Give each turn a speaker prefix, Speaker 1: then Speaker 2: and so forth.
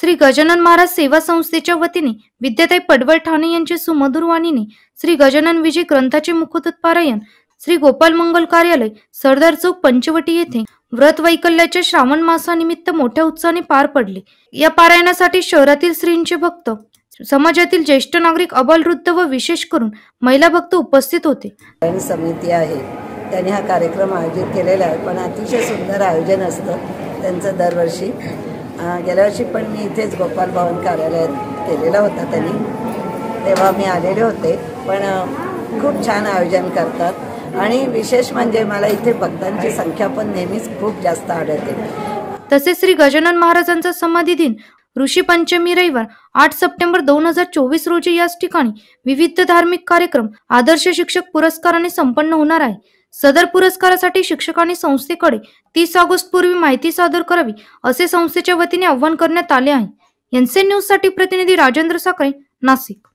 Speaker 1: श्री गजानन महाराज सेवा संस्थेच्या वतीने विद्याताई पडवळ ठाणे यांच्या सुमधुर वाणीने श्री गजानन विजय ग्रंथाचे मुखोद्गत पारायण श्री गोपाल मंगल कार्यालय सरदार चौक पंचवटी येथे व्रत वैकल्याच्या श्रावण मासानिमित्त मोठ्या उत्साहाने पार पडले। या पारायणासाठी शहरातील श्रींचे भक्त, समाजातील ज्येष्ठ नागरिक, अबालवृद्ध व विशेष करून महिला भक्त उपस्थित होते।
Speaker 2: समिती आहे त्यांनी हा कार्यक्रम आयोजित केलेला आहे, पण अतिशय सुंदर आयोजन असतं त्यांचं दरवर्षी। गेल्या वर्षी पण मी इथेच गोपाल भवन कार्यालयात केलेला होता त्यांनी, तेव्हा मी आलेले होते। पण खूप छान आयोजन करतात आणि विशेष म्हणजे मला इथे भक्तांची संख्या पण नेहमीच खूप जास्त आढळते।
Speaker 1: तसेच श्री गजानन महाराजांचा समाधी दिन ऋषी पंचमी रविवार 8 सप्टेंबर 2024 रोजी याच ठिकाणी विविध धार्मिक कार्यक्रम, आदर्श शिक्षक पुरस्काराने संपन्न होणार आहे। सदर पुरस्कारासाठी शिक्षकांनी संस्थेकडे 30 ऑगस्ट पूर्वी माहिती सादर करावी असे संस्थेच्या वतीने आवाहन करण्यात आले आहे। एनसीएन न्यूज साठी प्रतिनिधी राजेंद्र साखरे, नाशिक।